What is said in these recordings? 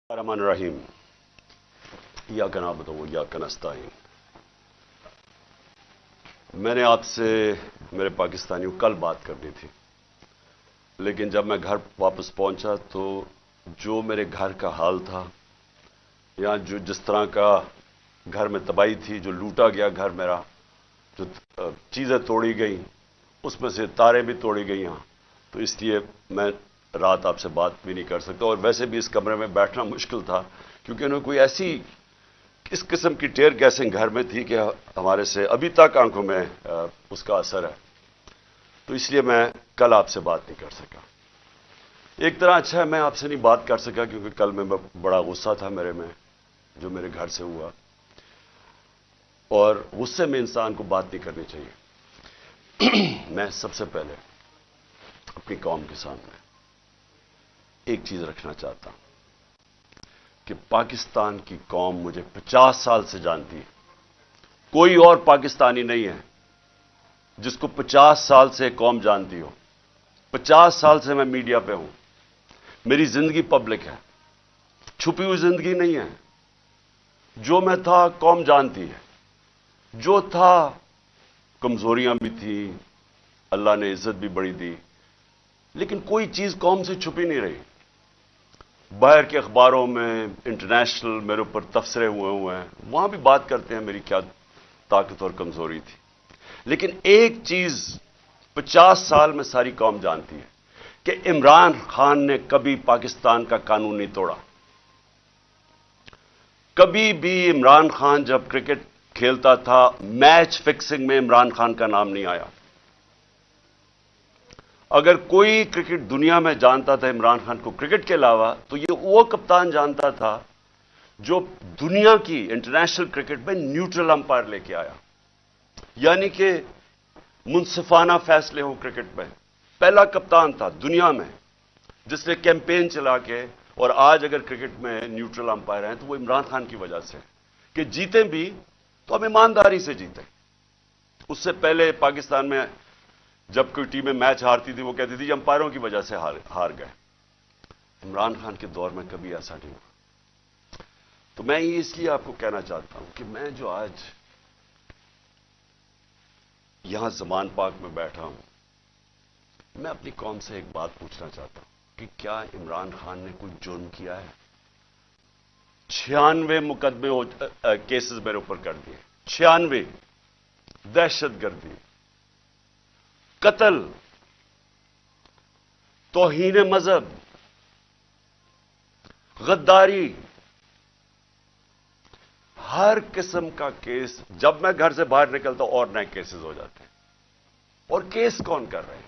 الرحمن الرحیم ایاک نعبد و ایاک نستعین۔ میں نے آپ سے میرے پاکستانیوں کل بات کرنی تھی، لیکن جب میں گھر واپس پہنچا تو جو میرے گھر کا حال تھا یا جس طرح کا گھر میں تباہی تھی، جو لوٹا گیا گھر میرا، جو چیزیں توڑی گئیں، اس میں سے تاریں بھی توڑی گئی ہیں، تو اس لیے میں رات آپ سے بات بھی نہیں کر سکتا، اور ویسے بھی اس کمرے میں بیٹھنا مشکل تھا کیونکہ انہوں نے کوئی ایسی اس قسم کی ٹیئر گیسنگ گھر میں تھی کہ ہمارے سے ابھی تک آنکھوں میں اس کا اثر ہے، تو اس لیے میں کل آپ سے بات نہیں کر سکا۔ ایک طرح اچھا ہے میں آپ سے نہیں بات کر سکا کیونکہ کل میں بڑا غصہ تھا میرے میں جو میرے گھر سے ہوا، اور غصے میں انسان کو بات نہیں کرنی چاہیے۔ میں سب سے پہلے اپنی قوم کے سامنے ایک چیز رکھنا چاہتا ہوں کہ پاکستان کی قوم مجھے 50 سال سے جانتی ہے، کوئی اور پاکستانی نہیں ہے جس کو 50 سال سے قوم جانتی ہو۔ 50 سال سے میں میڈیا پہ ہوں، میری زندگی پبلک ہے، چھپی ہوئی زندگی نہیں ہے۔ جو میں تھا قوم جانتی ہے، جو تھا کمزوریاں بھی تھیں، اللہ نے عزت بھی بڑی دی، لیکن کوئی چیز قوم سے چھپی نہیں رہی۔ باہر کے اخباروں میں انٹرنیشنل میرے اوپر تبصرے ہوئے ہیں، وہاں بھی بات کرتے ہیں میری کیا طاقت اور کمزوری تھی، لیکن ایک چیز 50 سال میں ساری قوم جانتی ہے کہ عمران خان نے کبھی پاکستان کا قانون نہیں توڑا۔ کبھی بھی عمران خان جب کرکٹ کھیلتا تھا، میچ فکسنگ میں عمران خان کا نام نہیں آیا۔ اگر کوئی کرکٹ دنیا میں جانتا تھا عمران خان کو کرکٹ کے علاوہ، تو یہ وہ کپتان جانتا تھا جو دنیا کی انٹرنیشنل کرکٹ میں نیوٹرل امپائر لے کے آیا، یعنی کہ منصفانہ فیصلے ہو کرکٹ میں۔ پہلا کپتان تھا دنیا میں جس نے کیمپین چلا کے، اور آج اگر کرکٹ میں نیوٹرل امپائر ہیں تو وہ عمران خان کی وجہ سے کہ جیتے بھی تو ہم ایمانداری سے جیتے۔ اس سے پہلے پاکستان میں جب کوئی ٹیمیں میچ ہارتی تھی وہ کہتی تھی امپائروں کی وجہ سے ہار گئے۔ عمران خان کے دور میں کبھی ایسا نہیں ہوا۔ تو میں یہ اس لیے آپ کو کہنا چاہتا ہوں کہ میں جو آج یہاں زمان پاک میں بیٹھا ہوں، میں اپنی قوم سے ایک بات پوچھنا چاہتا ہوں کہ کیا عمران خان نے کوئی جرم کیا ہے؟ 96 مقدمے کیسز میرے اوپر کر دیے، 96، دہشت گردی، قتل، توہین مذہب، غداری، ہر قسم کا کیس۔ جب میں گھر سے باہر نکلتا ہوں اور نئے کیسز ہو جاتے ہیں۔ اور کیس کون کر رہے ہیں؟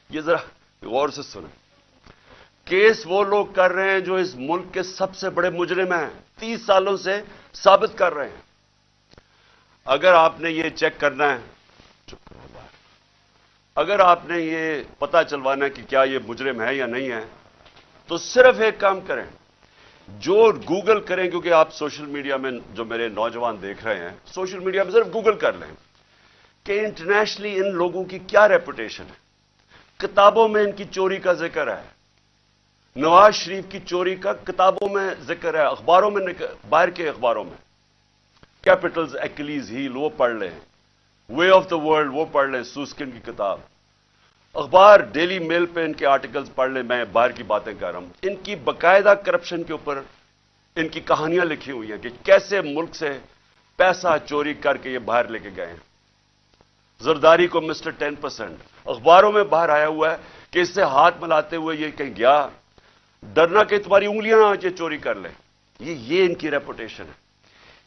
یہ ذرا غور سے سنیں۔ کیس وہ لوگ کر رہے ہیں جو اس ملک کے سب سے بڑے مجرم ہیں، 30 سالوں سے ثابت کر رہے ہیں۔ اگر آپ نے یہ چیک کرنا ہے، چپ کرو باہر، اگر آپ نے یہ پتہ چلوانا ہے کہ کیا یہ مجرم ہے یا نہیں ہے، تو صرف ایک کام کریں، جو گوگل کریں، کیونکہ آپ سوشل میڈیا میں جو میرے نوجوان دیکھ رہے ہیں، سوشل میڈیا میں صرف گوگل کر لیں کہ انٹرنیشنلی ان لوگوں کی کیا ریپوٹیشن ہے۔ کتابوں میں ان کی چوری کا ذکر ہے، نواز شریف کی چوری کا کتابوں میں ذکر ہے، اخباروں میں، باہر کے اخباروں میں، کیپٹلز، ایکلیز ہیل وہ پڑھ لیں، وے آف دا ورلڈ وہ پڑھ لیں، سوسکن کی کتاب، اخبار ڈیلی میل پہ ان کے آرٹیکلز پڑھ لیں۔ میں باہر کی باتیں کر رہا ہوں، ان کی باقاعدہ کرپشن کے اوپر ان کی کہانیاں لکھی ہوئی ہیں کہ کیسے ملک سے پیسہ چوری کر کے یہ باہر لے کے گئے ہیں۔ زرداری کو مسٹر 10%، اخباروں میں باہر آیا ہوا ہے کہ اس سے ہاتھ ملاتے ہوئے یہ کہیں گیا، ڈرنا کہ تمہاری انگلیاں آج یہ چوری کر لیں۔ یہ ان کی ریپوٹیشن ہے۔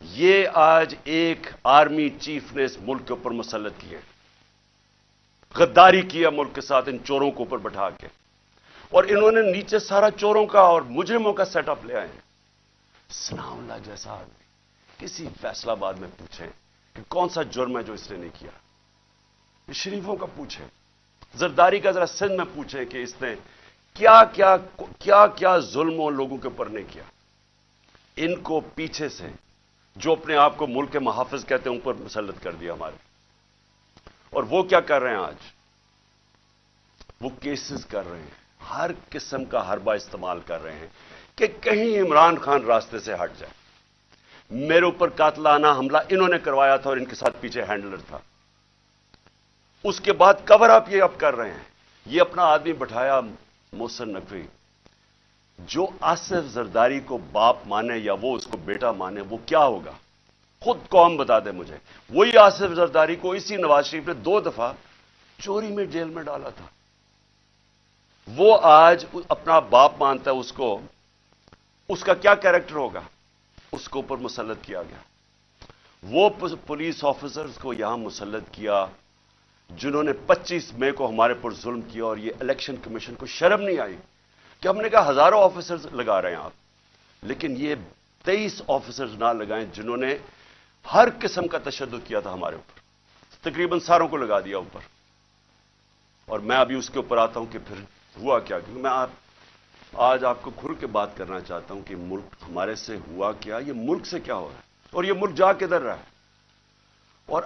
یہ آج ایک آرمی چیف نے اس ملک کے اوپر مسلط کیے، غداری کیا ملک کے ساتھ ان چوروں کو اوپر بٹھا کے، اور انہوں نے نیچے سارا چوروں کا اور مجرموں کا سیٹ اپ لے آئے ہیں۔ ثناء اللہ جیسا آدمی کسی فیصلہ آباد میں پوچھیں کہ کون سا جرم ہے جو اس نے نہیں کیا، شریفوں کا پوچھیں، زرداری کا ذرا سندھ میں پوچھیں کہ اس نے کیا ظلم ان لوگوں کے اوپر نہیں کیا۔ ان کو پیچھے سے جو اپنے آپ کو ملک کے محافظ کہتے ہیں ان پر مسلط کر دیا ہمارے، اور وہ کیا کر رہے ہیں آج؟ وہ کیسز کر رہے ہیں، ہر قسم کا حربہ استعمال کر رہے ہیں کہ کہیں عمران خان راستے سے ہٹ جائے. میرے اوپر قاتلانہ حملہ انہوں نے کروایا تھا اور ان کے ساتھ پیچھے ہینڈلر تھا. اس کے بعد کور اپ یہ اب کر رہے ہیں. یہ اپنا آدمی بٹھایا محسن نقوی, جو آصف زرداری کو باپ مانے یا وہ اس کو بیٹا مانے, وہ کیا ہوگا خود قوم بتا دے مجھے. وہی آصف زرداری کو اسی نواز شریف نے 2 دفعہ چوری میں جیل میں ڈالا تھا. وہ آج اپنا باپ مانتا ہے اس کو. اس کا کیا کیریکٹر ہوگا؟ اس کو اوپر مسلط کیا گیا. وہ پولیس آفیسرز کو یہاں مسلط کیا جنہوں نے 25 مئی کو ہمارے پر ظلم کیا, اور یہ الیکشن کمیشن کو شرم نہیں آئی کہ ہم نے کہا ہزاروں آفیسرز لگا رہے ہیں آپ, لیکن یہ 23 آفیسرز نہ لگائیں جنہوں نے ہر قسم کا تشدد کیا تھا ہمارے اوپر. تقریباً ساروں کو لگا دیا اوپر. اور میں ابھی اس کے اوپر آتا ہوں کہ پھر ہوا کیا, کیونکہ میں آج آپ کو کھل کے بات کرنا چاہتا ہوں کہ ملک ہمارے سے ہوا کیا, یہ ملک سے کیا ہو رہا ہے, اور یہ ملک جا کدھر رہا ہے. اور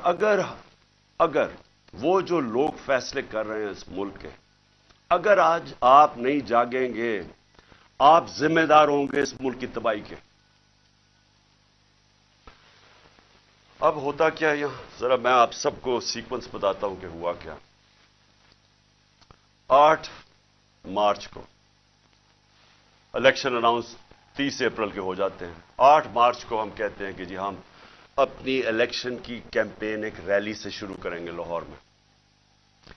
اگر وہ جو لوگ فیصلے کر رہے ہیں اس ملک کے, اگر آج آپ نہیں جاگیں گے, آپ ذمہ دار ہوں گے اس ملک کی تباہی کے. اب ہوتا کیا یہاں, ذرا میں آپ سب کو سیکوینس بتاتا ہوں کہ ہوا کیا. 8 مارچ کو الیکشن اناؤنس 30 اپریل کے ہو جاتے ہیں. 8 مارچ کو ہم کہتے ہیں کہ جی ہم اپنی الیکشن کی کیمپین ایک ریلی سے شروع کریں گے لاہور میں.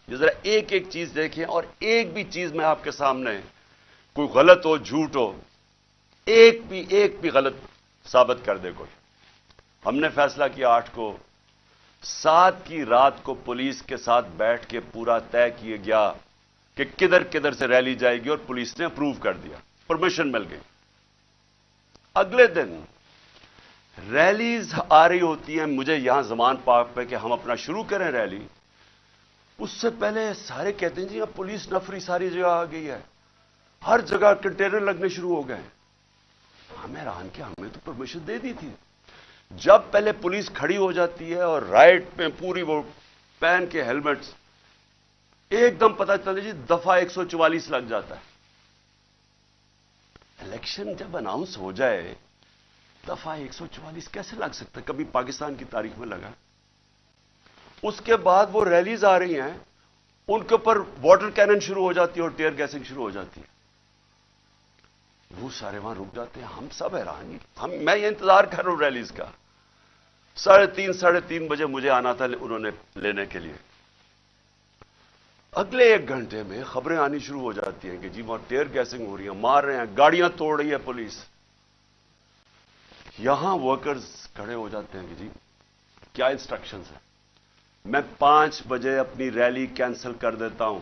یہ ذرا ایک ایک چیز دیکھیں, اور ایک بھی چیز میں آپ کے سامنے کوئی غلط ہو, جھوٹ ہو, ایک بھی غلط ثابت کر دے کوئی. ہم نے فیصلہ کیا 8 کو, 7 کی رات کو پولیس کے ساتھ بیٹھ کے پورا طے کیا گیا کہ کدھر کدھر سے ریلی جائے گی, اور پولیس نے اپروو کر دیا, پرمیشن مل گئی. اگلے دن ریلیز آ رہی ہوتی ہیں مجھے یہاں زمان پارک پہ کہ ہم اپنا شروع کریں ریلی. اس سے پہلے سارے کہتے ہیں جی اب پولیس نفری ساری جگہ آ گئی ہے, ہر جگہ کنٹینر لگنے شروع ہو گئے. ہمیں حیران کہ ہمیں تو پرمیشن دے دی تھی. جب پہلے پولیس کھڑی ہو جاتی ہے اور رائٹ میں پوری وہ پہن کے ہیلمٹس, ایک دم پتہ چلتا جی دفعہ 144 لگ جاتا ہے. الیکشن جب اناؤنس ہو جائے دفعہ 144 کیسے لگ سکتا ہے؟ کبھی پاکستان کی تاریخ میں لگا؟ اس کے بعد وہ ریلیز آ رہی ہیں, ان کے اوپر واٹر کینن شروع ہو جاتی ہے اور ٹیئر گیسنگ شروع ہو جاتی ہے. وہ سارے وہاں رک جاتے ہیں. ہم سب حیران, میں یہ انتظار کر رہا ہوں ریلیز کا. 3:30 ساڑھے 3 بجے مجھے آنا تھا انہوں نے لینے کے لیے. اگلے 1 گھنٹے میں خبریں آنی شروع ہو جاتی ہیں کہ جی وہاں ٹیئر گیسنگ ہو رہی ہے, مار رہے ہیں, گاڑیاں توڑ رہی ہے پولیس. یہاں ورکرز کھڑے ہو جاتے ہیں کہ جی کیا انسٹرکشنز ہیں. میں 5 بجے اپنی ریلی کینسل کر دیتا ہوں,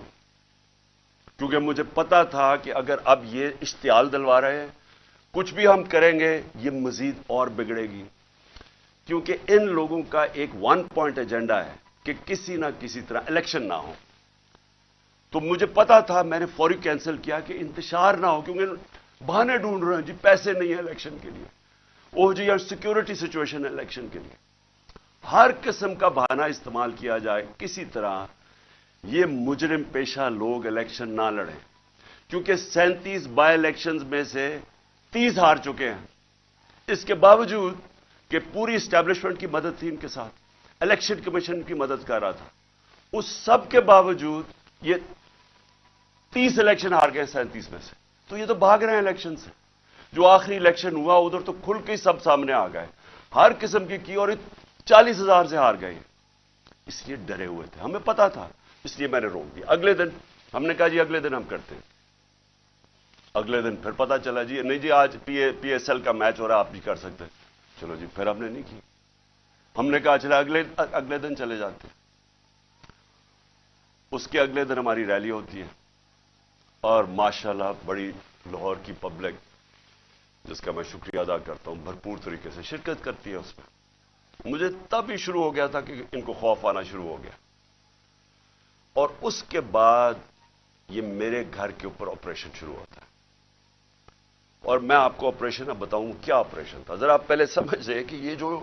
کیونکہ مجھے پتا تھا کہ اگر اب یہ اشتعال دلوا رہے ہیں, کچھ بھی ہم کریں گے یہ مزید اور بگڑے گی. کیونکہ ان لوگوں کا ایک 1 پوائنٹ ایجنڈا ہے کہ کسی نہ کسی طرح الیکشن نہ ہو. تو مجھے پتا تھا, میں نے فوری کینسل کیا کہ انتشار نہ ہو, کیونکہ بہانے ڈھونڈ رہے ہیں جی پیسے نہیں ہیں الیکشن کے لیے, وہ جی یار سیکورٹی سچویشن ہے الیکشن کے لیے. ہر قسم کا بہانہ استعمال کیا جائے, کسی طرح یہ مجرم پیشہ لوگ الیکشن نہ لڑیں. کیونکہ 37 بائی الیکشنز میں سے 30 ہار چکے ہیں. اس کے باوجود کہ پوری اسٹیبلشمنٹ کی مدد تھی ان کے ساتھ, الیکشن کمیشن کی مدد کر رہا تھا, اس سب کے باوجود یہ 30 الیکشن ہار گئے 37 میں سے. تو یہ تو بھاگ رہے ہیں الیکشن سے. جو آخری الیکشن ہوا ادھر تو کھل کے سب سامنے آ گئے, ہر قسم کی اور 40,000 سے ہار گئے. اس لیے ڈرے ہوئے تھے, ہمیں پتا تھا, اس لیے میں نے روک دیا. اگلے دن ہم نے کہا جی اگلے دن ہم کرتے ہیں. اگلے دن پھر پتا چلا جی نہیں جی آج پی ایس ایل کا میچ ہو رہا ہے, آپ بھی کر سکتے. چلو جی پھر ہم نے نہیں کی. ہم نے کہا چلا اگلے دن چلے جاتے. اس کے اگلے دن ہماری ریلی ہوتی ہے, اور ماشاءاللہ بڑی لاہور کی پبلک, جس کا میں شکریہ ادا کرتا ہوں, بھرپور طریقے سے شرکت کرتی ہے اس میں. مجھے تب ہی شروع ہو گیا تھا کہ ان کو خوف آنا شروع ہو گیا. اور اس کے بعد یہ میرے گھر کے اوپر آپریشن شروع ہوتا ہے. اور میں آپ کو آپریشن اب بتاؤں کیا آپریشن تھا. ذرا آپ پہلے سمجھیں کہ یہ جو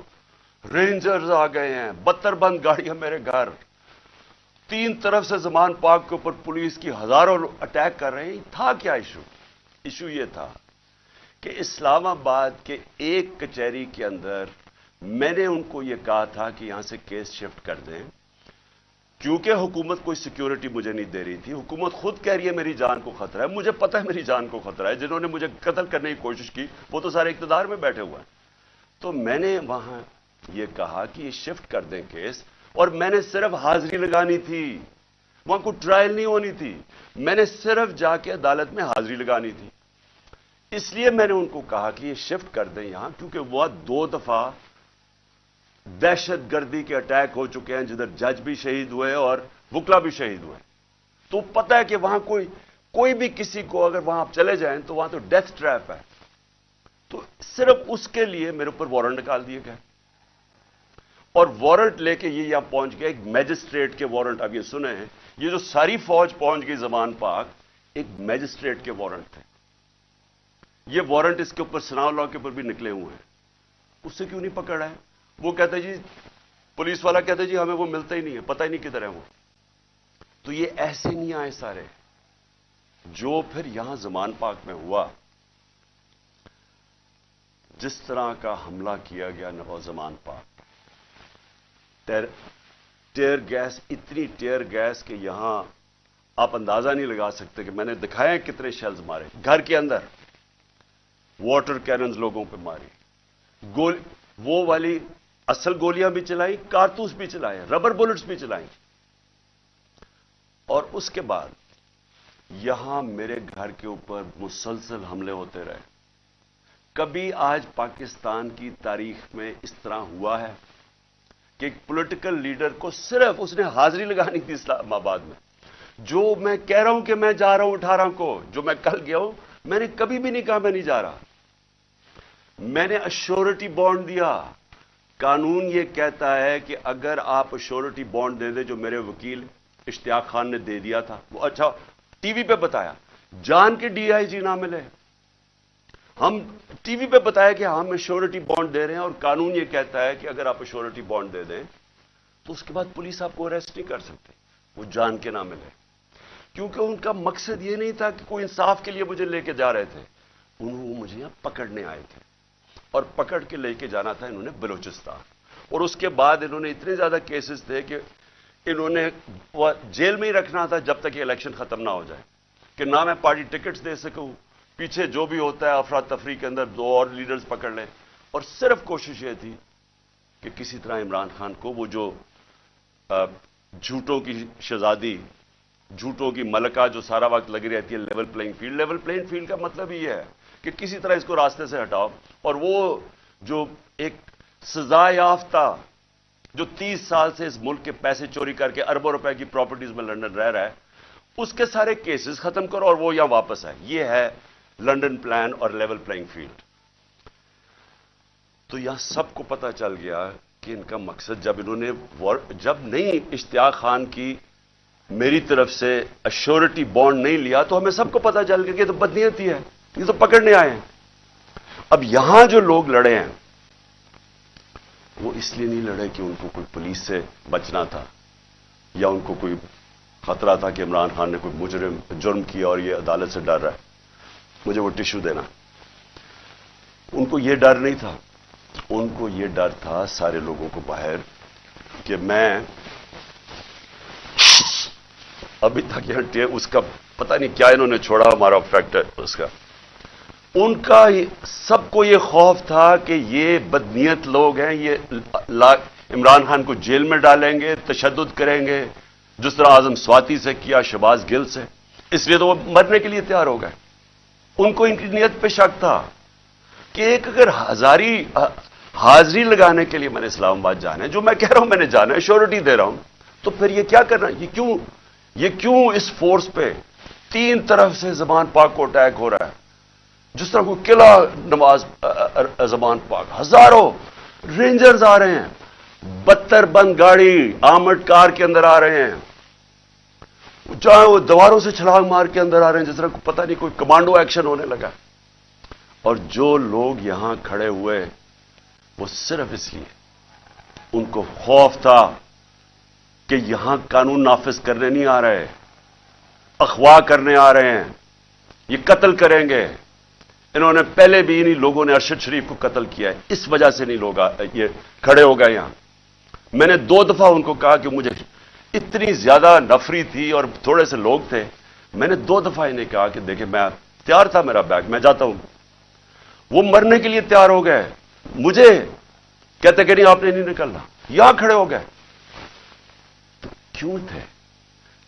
رینجرز آ گئے ہیں, 72 بند گاڑیاں میرے گھر, 3 طرف سے زمان پاک کے اوپر پولیس کی ہزاروں اٹیک کر رہے ہیں. تھا کیا ایشو یہ تھا کہ اسلام آباد کے ایک کچہری کے اندر میں نے ان کو یہ کہا تھا کہ یہاں سے کیس شفٹ کر دیں، کیونکہ حکومت کوئی سیکیورٹی مجھے نہیں دے رہی تھی. حکومت خود کہہ رہی ہے میری جان کو خطرہ ہے. مجھے پتہ ہے میری جان کو خطرہ ہے. جنہوں نے مجھے قتل کرنے کی کوشش کی وہ تو سارے اقتدار میں بیٹھے ہوئے ہیں. تو میں نے وہاں یہ کہا کہ یہ شفٹ کر دیں کیس، اور میں نے صرف حاضری لگانی تھی، وہاں کوئی ٹرائل نہیں ہونی تھی. میں نے صرف جا کے عدالت میں حاضری لگانی تھی. اس لیے میں نے ان کو کہا کہ یہ شفٹ کر دیں یہاں، کیونکہ وہ 2 دفعہ دہشت گردی کے اٹیک ہو چکے ہیں جدھر جج بھی شہید ہوئے اور وکلا بھی شہید ہوئے. تو پتہ ہے کہ وہاں کوئی بھی کسی کو اگر وہاں آپ چلے جائیں تو وہاں تو ڈیتھ ٹریپ ہے. تو صرف اس کے لیے میرے اوپر وارنٹ نکال دیے گئے، اور وارنٹ لے کے یہ یہاں پہنچ گئے. ایک میجسٹریٹ کے وارنٹ اب یہ سنے ہیں، یہ جو ساری فوج پہنچ گئی زمان پاک، ایک میجسٹریٹ کے وارنٹ تھے. یہ وارنٹ اس کے اوپر سناؤ لا کے اوپر بھی نکلے ہوئے ہیں. اس سے کیوں نہیں پکڑا ہے؟ وہ کہتے جی، پولیس والا کہتے جی ہمیں وہ ملتا ہی نہیں ہے، پتہ ہی نہیں کدھر ہے وہ. تو یہ ایسے نہیں آئے سارے. جو پھر یہاں زمان پاک میں ہوا، جس طرح کا حملہ کیا گیا نواز زمان پاک، ٹیئر گیس، اتنی ٹیئر گیس کہ یہاں آپ اندازہ نہیں لگا سکتے کہ میں نے دکھایا کتنے شیلز مارے گھر کے اندر. واٹر کیننز لوگوں پہ ماری، وہ والی اصل گولیاں بھی چلائی، کارتوس بھی چلائے، ربر بلٹس بھی چلائیں. اور اس کے بعد یہاں میرے گھر کے اوپر مسلسل حملے ہوتے رہے. کبھی آج پاکستان کی تاریخ میں اس طرح ہوا ہے کہ ایک پولیٹیکل لیڈر کو صرف اس نے حاضری لگانی تھی اسلام آباد میں. جو میں کہہ رہا ہوں کہ میں جا رہا ہوں 18 کو، جو میں کل گیا ہوں، میں نے کبھی بھی نہیں کہا میں نہیں جا رہا. میں نے ایشورٹی بانڈ دیا. قانون یہ کہتا ہے کہ اگر آپ ایشورٹی بانڈ دے دیں، جو میرے وکیل اشتیاق خان نے دے دیا تھا، وہ اچھا ٹی وی پہ بتایا، جان کے ڈی آئی جی نہ ملے، ہم ٹی وی پہ بتایا کہ ہم ایشورٹی بانڈ دے رہے ہیں، اور قانون یہ کہتا ہے کہ اگر آپ ایشورٹی بانڈ دے دیں تو اس کے بعد پولیس آپ کو اریسٹ نہیں کر سکتے، وہ جان کے نہ ملے. کیونکہ ان کا مقصد یہ نہیں تھا کہ کوئی انصاف کے لیے مجھے لے کے جا رہے تھے، وہ مجھے یہاں پکڑنے آئے تھے، اور پکڑ کے لے کے جانا تھا انہوں نے بلوچستان. اور اس کے بعد انہوں نے اتنے زیادہ کیسز تھے کہ انہوں نے جیل میں ہی رکھنا تھا جب تک یہ الیکشن ختم نہ ہو جائے، کہ نہ میں پارٹی ٹکٹس دے سکوں، پیچھے جو بھی ہوتا ہے افراتفری کے اندر 2 اور لیڈرز پکڑ لیں. اور صرف کوشش یہ تھی کہ کسی طرح عمران خان کو، وہ جو جھوٹوں کی شہزادی، جھوٹوں کی ملکہ جو سارا وقت لگی رہتی ہے level playing field. Level playing field کا مطلب یہ ہے کہ کسی طرح اس کو راستے سے ہٹاؤ. اور وہ جو ایک سزا یافتہ جو 30 سال سے اس ملک کے پیسے چوری کر کے اربوں روپے کی پراپرٹیز میں لندن رہ رہا ہے، اس کے سارے کیسز ختم کرو اور وہ یہاں واپس آئے. یہ ہے لندن پلان اور لیول پلینگ فیلڈ. تو یہاں سب کو پتا چل گیا کہ ان کا مقصد، جب نہیں اشتیاق خان کی میری طرف سے ایشورٹی بانڈ نہیں لیا تو ہمیں سب کو پتا چل گیا کہ یہ تو بدنیتی ہے، یہ تو پکڑنے آئے ہیں. اب یہاں جو لوگ لڑے ہیں وہ اس لیے نہیں لڑے کہ ان کو کوئی پولیس سے بچنا تھا، یا ان کو کوئی خطرہ تھا کہ عمران خان نے کوئی جرم کیا اور یہ عدالت سے ڈر رہا ہے مجھے وہ ٹشو دینا. ان کو یہ ڈر نہیں تھا. ان کو یہ ڈر تھا سارے لوگوں کو باہر کہ میں ابھی تک یہاں اس کا پتہ نہیں کیا انہوں نے چھوڑا ہمارا فیکٹر اس کا. ان کا سب کو یہ خوف تھا کہ یہ بدنیت لوگ ہیں، یہ عمران خان کو جیل میں ڈالیں گے، تشدد کریں گے، جس طرح اعظم سواتی سے کیا، شہباز گل سے. اس لیے تو وہ مرنے کے لیے تیار ہو گئے. ان کو ان کی نیت پہ شک تھا کہ ایک اگر حاضری لگانے کے لیے میں نے اسلام آباد جانا ہے، جو میں کہہ رہا ہوں میں نے جانا ہے، شیورٹی دے رہا ہوں، تو پھر یہ کیا کرنا، یہ کیوں اس فورس پہ 3 طرف سے زمان پاک کو اٹیک ہو رہا ہے، جس طرح کوئی قلعہ نواز زمان پاک، ہزاروں رینجرز آ رہے ہیں، 72 بند گاڑی آرمڈ کار کے اندر آ رہے ہیں، چاہے وہ دیواروں سے چھلانگ مار کے اندر آ رہے ہیں، جس طرح پتہ نہیں کوئی کمانڈو ایکشن ہونے لگا. اور جو لوگ یہاں کھڑے ہوئے وہ صرف اس لیے ان کو خوف تھا کہ یہاں قانون نافذ کرنے نہیں آ رہے، اغوا کرنے آ رہے ہیں، یہ قتل کریں گے، انہوں نے پہلے بھی انہی لوگوں نے ارشد شریف کو قتل کیا ہے, اس وجہ سے نہیں لوگ یہ کھڑے ہو گئے یہاں. میں نے 2 دفعہ ان کو کہا کہ مجھے اتنی زیادہ نفری تھی اور تھوڑے سے لوگ تھے, میں نے 2 دفعہ انہیں کہا کہ دیکھیں میں تیار تھا, میرا بیگ, میں جاتا ہوں. وہ مرنے کے لیے تیار ہو گئے, مجھے کہتے کہ نہیں آپ نے نہیں نکلنا, یہاں کھڑے ہو گئے. تو کیوں تھے؟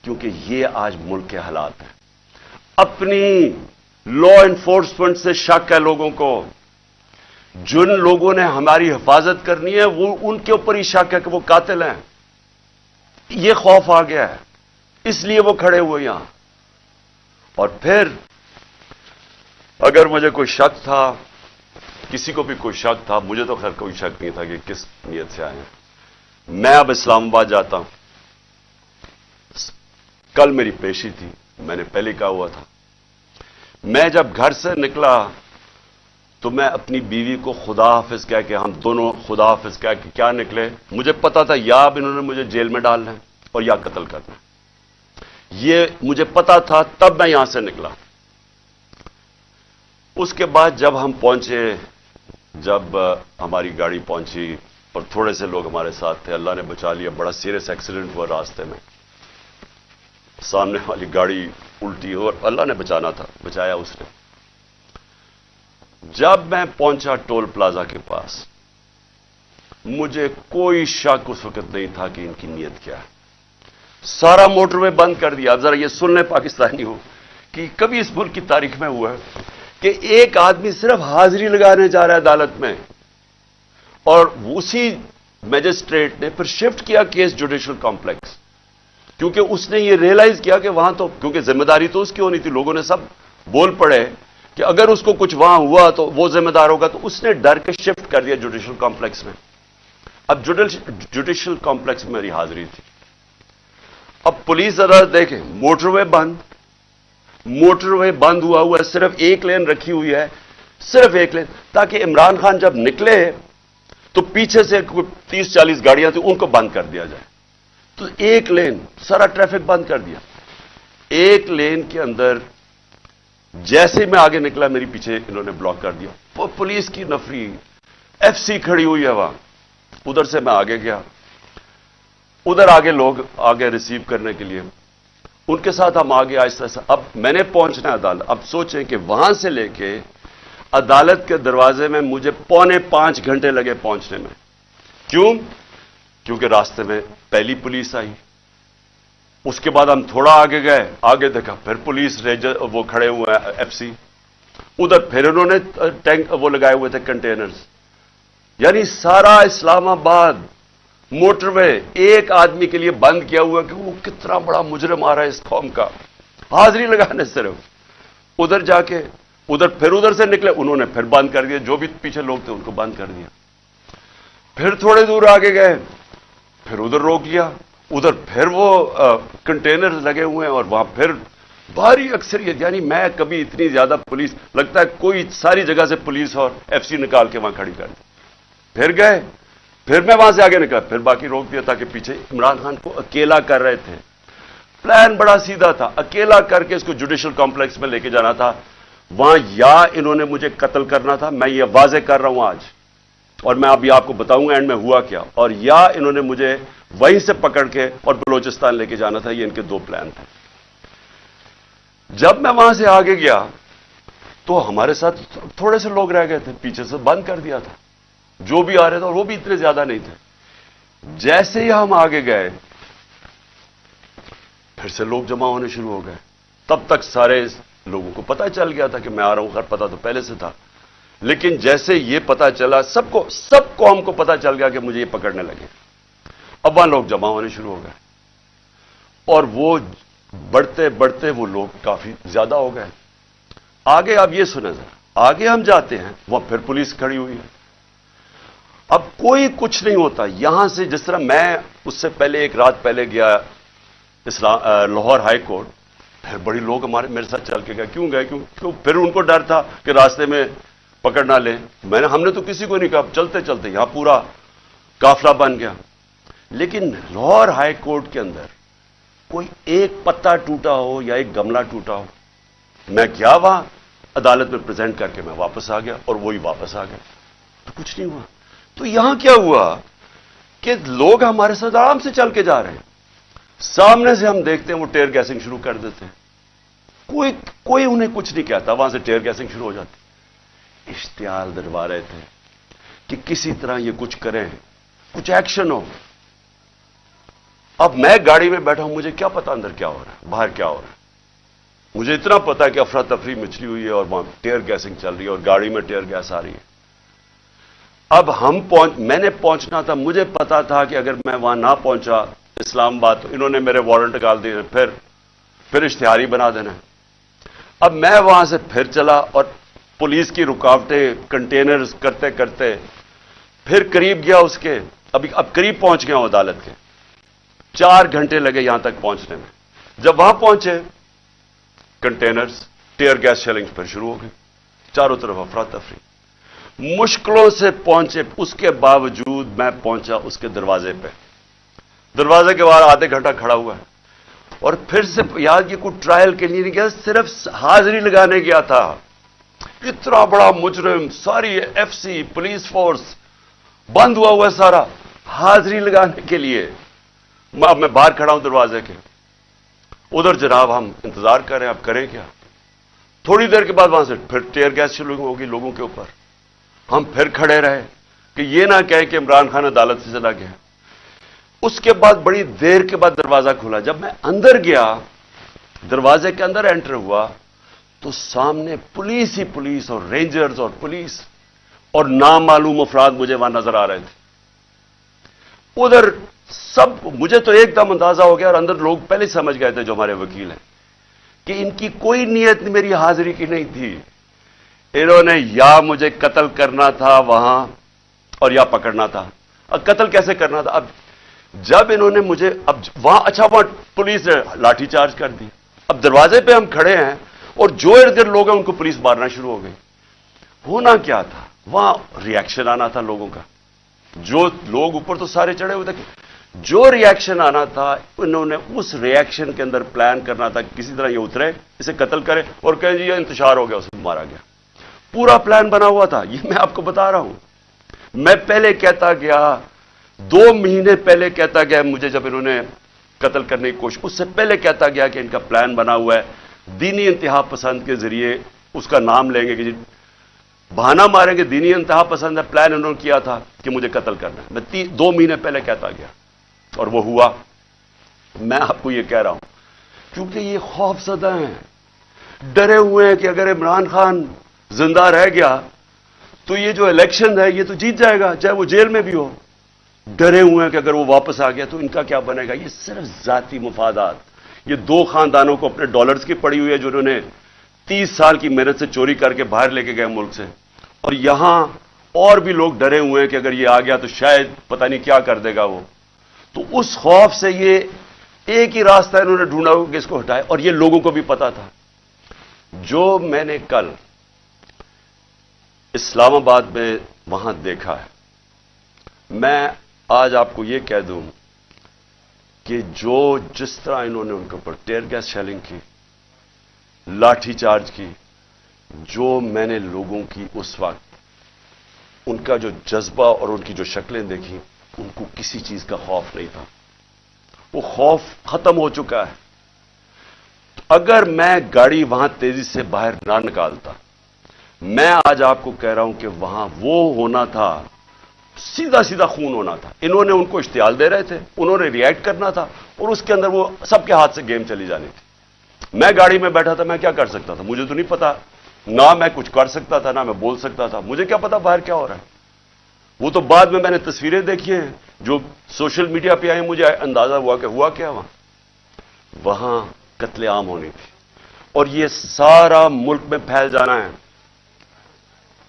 کیونکہ یہ آج ملک کے حالات ہیں. اپنی لا انفورسمنٹ سے شک ہے لوگوں کو, جن لوگوں نے ہماری حفاظت کرنی ہے وہ ان کے اوپر ہی شک ہے کہ وہ قاتل ہیں. یہ خوف آ گیا ہے, اس لیے وہ کھڑے ہوئے یہاں. اور پھر اگر مجھے کوئی شک تھا, کسی کو بھی کوئی شک تھا, مجھے تو خیر کوئی شک نہیں تھا کہ کس نیت سے آئے ہیں. میں اب اسلام آباد جاتا ہوں. کل میری پیشی تھی, میں نے پہلے کہا ہوا تھا. میں جب گھر سے نکلا تو میں اپنی بیوی کو خدا حافظ کہہ کے, ہم دونوں خدا حافظ کہہ کے کیا نکلے. مجھے پتا تھا یا اب انہوں نے مجھے جیل میں ڈالنا ہے اور یا قتل کرنا ہے, یہ مجھے پتا تھا, تب میں یہاں سے نکلا. اس کے بعد جب ہم پہنچے, جب ہماری گاڑی پہنچی اور تھوڑے سے لوگ ہمارے ساتھ تھے, اللہ نے بچا لیا. بڑا سیریس ایکسیڈنٹ ہوا راستے میں, سامنے والی گاڑی الٹی اور اللہ نے بچانا تھا, بچایا اس نے. جب میں پہنچا ٹول پلازا کے پاس, مجھے کوئی شک اس وقت نہیں تھا کہ ان کی نیت کیا ہے. سارا موٹر وے بند کر دیا. اب ذرا یہ سن لیں پاکستانی ہو کہ کبھی اس ملک کی تاریخ میں ہوا ہے کہ ایک آدمی صرف حاضری لگانے جا رہا ہے عدالت میں, اور اسی میجسٹریٹ نے پھر شفٹ کیا کیس جوڈیشل کمپلیکس, کیونکہ اس نے یہ ریئلائز کیا کہ وہاں تو, کیونکہ ذمہ داری تو اس کی ہونی تھی, لوگوں نے سب بول پڑے کہ اگر اس کو کچھ وہاں ہوا تو وہ ذمہ دار ہوگا, تو اس نے ڈر کے شفٹ کر دیا جوڈیشل کمپلیکس میں. اب جوڈیشل کمپلیکس میں میری حاضری تھی. اب پولیس عدالت دیکھیں, موٹر وے بند, موٹر وے بند ہوا ہے, صرف ایک لین رکھی ہوئی ہے, صرف ایک لین, تاکہ عمران خان جب نکلے تو پیچھے سے 30-40 گاڑیاں تھیں, ان کو بند کر دیا جائے. تو ایک لین, سارا ٹریفک بند کر دیا. ایک لین کے اندر جیسے میں آگے نکلا, میری پیچھے انہوں نے بلاک کر دیا. پولیس کی نفری, ایف سی کھڑی ہوئی ہے وہاں. ادھر سے میں آگے گیا, ادھر آگے لوگ آگے ریسیو کرنے کے لیے, ان کے ساتھ ہم آگے آہستہ آہستہ. اب میں نے پہنچنا ہے عدالت. اب سوچیں کہ وہاں سے لے کے عدالت کے دروازے میں مجھے 4.25 گھنٹے لگے پہنچنے میں. کیوں؟ کیونکہ راستے میں پہلی پولیس آئی, اس کے بعد ہم تھوڑا آگے گئے, آگے دیکھا پھر پولیس ریجر وہ کھڑے ہوئے ہیں ایف سی, ادھر پھر انہوں نے ٹینک وہ لگائے ہوئے تھے کنٹینرز. یعنی سارا اسلام آباد موٹر وے ایک آدمی کے لیے بند کیا ہوا کہ وہ کتنا بڑا مجرم آ رہا ہے اس قوم کا, حاضری لگانے صرف. ادھر جا کے پھر ادھر سے نکلے, انہوں نے پھر بند کر دیا, جو بھی پیچھے لوگ تھے ان کو بند کر دیا. پھر تھوڑے دور آگے گئے, پھر ادھر روک لیا, ادھر پھر وہ کنٹینر لگے ہوئے ہیں, اور وہاں پھر بھاری اکثریت. یعنی میں کبھی اتنی زیادہ پولیس, لگتا ہے کوئی ساری جگہ سے پولیس اور ایف سی نکال کے وہاں کھڑی کر دی. پھر گئے, پھر میں وہاں سے آگے نکلا, پھر باقی روک دیا, تاکہ پیچھے عمران خان کو اکیلا کر رہے تھے. پلان بڑا سیدھا تھا, اکیلا کر کے اس کو جوڈیشل کمپلیکس میں لے کے جانا تھا. وہاں یا انہوں نے مجھے قتل کرنا تھا, میں یہ واضح کر رہا ہوں آج, اور میں ابھی آپ کو بتاؤں گا اینڈ میں ہوا کیا, اور یا انہوں نے مجھے وہیں سے پکڑ کے اور بلوچستان لے کے جانا تھا. یہ ان کے 2 پلان تھے. جب میں وہاں سے آگے گیا تو ہمارے ساتھ تھوڑے سے لوگ رہ گئے تھے, پیچھے سے بند کر دیا تھا جو بھی آ رہے تھے, اور وہ بھی اتنے زیادہ نہیں تھے. جیسے ہی ہم آگے گئے پھر سے لوگ جمع ہونے شروع ہو گئے. تب تک سارے لوگوں کو پتہ چل گیا تھا کہ میں آ رہا ہوں, خیر پتہ تو پہلے سے تھا, لیکن جیسے یہ پتہ چلا, سب قوم کو پتہ چل گیا کہ مجھے یہ پکڑنے لگے. اب وہاں لوگ جمع ہونے شروع ہو گئے, اور وہ بڑھتے بڑھتے وہ لوگ کافی زیادہ ہو گئے. آگے اب یہ سنیں ذرا, آگے ہم جاتے ہیں, وہاں پھر پولیس کھڑی ہوئی ہے. اب کوئی کچھ نہیں ہوتا یہاں سے. جس طرح میں اس سے پہلے ایک رات پہلے گیا لاہور ہائی کورٹ, پھر بڑی لوگ میرے ساتھ چل کے گئے. کیوں گئے؟ کیوں پھر ان کو ڈر تھا کہ راستے میں پکڑ نہ لیں. ہم نے تو کسی کو نہیں کہا, چلتے چلتے یہاں پورا قافلہ بن گیا. لیکن لاہور ہائی کورٹ کے اندر کوئی ایک پتا ٹوٹا ہو یا ایک گملہ ٹوٹا ہو. میں کیا وہاں عدالت میں پریزنٹ کر کے میں واپس آ گیا اور وہی واپس آ گیا، تو کچھ نہیں ہوا۔ تو یہاں کیا ہوا کہ لوگ ہمارے ساتھ آرام سے چل کے جا رہے ہیں، سامنے سے ہم دیکھتے ہیں وہ ٹیئر گیسنگ شروع کر دیتے ہیں، کوئی انہیں کچھ نہیں کہتا، وہاں سے ٹیئر گیسنگ شروع ہو جاتی۔ اشتعال دلوا رہے تھے کہ کسی طرح یہ کچھ کریں، کچھ ایکشن ہو۔ اب میں گاڑی میں بیٹھا ہوں، مجھے کیا پتا اندر کیا ہو رہا ہے، باہر کیا ہو رہا ہے۔ مجھے اتنا پتا ہے کہ افراتفری مچلی ہوئی ہے اور وہاں ٹیئر گیسنگ چل رہی ہے اور گاڑی میں ٹیئر گیس آ رہی ہے۔ اب میں نے پہنچنا تھا، مجھے پتا تھا کہ اگر میں وہاں نہ پہنچا اسلام آباد تو انہوں نے میرے وارنٹ نکال دیے، پھر اشتہاری بنا دینا۔ اب میں وہاں سے پھر چلا اور پولیس کی رکاوٹیں کنٹینرز کرتے کرتے پھر قریب گیا اس کے، اب قریب پہنچ گیا ہوں عدالت کے، 4 گھنٹے لگے یہاں تک پہنچنے میں۔ جب وہاں پہنچے کنٹینرز ٹیئر گیس شیلنگ پھر شروع ہو گئی، چاروں طرف افراتفری، مشکلوں سے پہنچے۔ اس کے باوجود میں پہنچا اس کے دروازے پہ، دروازے کے باہر آدھے گھنٹہ کھڑا ہوا ہے، اور پھر سے یاد یہ کوئی ٹرائل کے لیے نہیں گیا، صرف حاضری لگانے گیا تھا۔ اتنا بڑا مجرم، ساری ایف سی پولیس فورس بند ہوا ہے سارا، حاضری لگانے کے لیے۔ اب میں باہر کھڑا ہوں دروازے کے، ادھر جناب ہم انتظار کر رہے ہیں، اب کریں کیا؟ تھوڑی دیر کے بعد وہاں سے پھر ٹیئر گیس شروع ہوگی لوگوں کے اوپر۔ ہم پھر کھڑے رہے کہ یہ نہ کہے کہ عمران خان عدالت سے چلا گیا۔ اس کے بعد بڑی دیر کے بعد دروازہ کھلا، جب میں اندر گیا، دروازے کے اندر انٹر ہوا تو سامنے پولیس ہی پولیس اور رینجرز اور پولیس اور نامعلوم افراد مجھے وہاں نظر آ رہے تھے۔ ادھر سب، مجھے تو ایک دم اندازہ ہو گیا اور اندر لوگ پہلے سمجھ گئے تھے جو ہمارے وکیل ہیں کہ ان کی کوئی نیت میری حاضری کی نہیں تھی، انہوں نے یا مجھے قتل کرنا تھا وہاں اور یا پکڑنا تھا۔ اب قتل کیسے کرنا تھا؟ اب جب انہوں نے مجھے وہاں وہاں پولیس نے لاٹھی چارج کر دی۔ اب دروازے پہ ہم کھڑے ہیں اور جو ارد گرد لوگ ہیں ان کو پولیس مارنا شروع ہو گئی۔ ہونا کیا تھا وہاں؟ ری ایکشن آنا تھا لوگوں کا، جو لوگ اوپر تو سارے چڑھے ہوئے تھے، جو ری ایکشن آنا تھا انہوں نے اس ری ایکشن کے اندر پلان کرنا تھا کسی طرح یہ اترے، اسے قتل کرے اور کہیں جی یہ انتشار ہو گیا، اسے مارا گیا۔ پورا پلان بنا ہوا تھا، یہ میں آپ کو بتا رہا ہوں۔ میں پہلے کہتا گیا، 2 مہینے پہلے کہتا گیا مجھے، جب انہوں نے قتل کرنے کی کوشش، اس سے پہلے کہتا گیا کہ ان کا پلان بنا ہوا ہے، دینی انتہا پسند کے ذریعے اس کا نام لیں گے کہ جی بہانہ ماریں گے، دینی انتہا پسند ہے، پلان انہوں نے کیا تھا کہ مجھے قتل کرنا ہے۔ میں 2 مہینے پہلے کہتا گیا اور وہ ہوا۔ میں آپ کو یہ کہہ رہا ہوں کیونکہ یہ خوف زدہ ہیں، ڈرے ہوئے ہیں کہ اگر عمران خان زندہ رہ گیا تو یہ جو الیکشن ہے یہ تو جیت جائے گا، چاہے وہ جیل میں بھی ہو۔ ڈرے ہوئے ہیں کہ اگر وہ واپس آ گیا تو ان کا کیا بنے گا۔ یہ صرف ذاتی مفادات، یہ 2 خاندانوں کو اپنے ڈالرز کی پڑی ہوئی ہے جو انہوں نے 30 سال کی محنت سے چوری کر کے باہر لے کے گئے ملک سے، اور یہاں اور بھی لوگ ڈرے ہوئے ہیں کہ اگر یہ آ گیا تو شاید پتہ نہیں کیا کر دے گا وہ۔ تو اس خوف سے یہ ایک ہی راستہ انہوں نے ڈھونڈا کہ اس کو ہٹائے، اور یہ لوگوں کو بھی پتا تھا۔ جو میں نے کل اسلام آباد میں وہاں دیکھا ہے، میں آج آپ کو یہ کہہ دوں کہ جس طرح انہوں نے ان کے اوپر ٹیئر گیس شیلنگ کی، لاٹھی چارج کی، جو میں نے لوگوں کی اس وقت ان کا جو جذبہ اور ان کی جو شکلیں دیکھی، ان کو کسی چیز کا خوف نہیں تھا، وہ خوف ختم ہو چکا ہے۔ اگر میں گاڑی وہاں تیزی سے باہر نہ نکالتا، میں آج آپ کو کہہ رہا ہوں کہ وہاں وہ ہونا تھا، سیدھا سیدھا خون ہونا تھا۔ انہوں نے ان کو اشتعال دے رہے تھے، انہوں نے ری ایکٹ کرنا تھا، اور اس کے اندر وہ سب کے ہاتھ سے گیم چلی جانی تھی۔ میں گاڑی میں بیٹھا تھا، میں کیا کر سکتا تھا؟ مجھے تو نہیں پتا، نہ میں کچھ کر سکتا تھا نہ میں بول سکتا تھا، مجھے کیا پتا باہر کیا ہو رہا ہے۔ وہ تو بعد میں نے تصویریں دیکھی ہیں جو سوشل میڈیا پہ آئی، مجھے اندازہ ہوا کہ ہوا کیا وہاں قتل عام ہونی تھی، اور یہ سارا ملک میں پھیل جانا ہے۔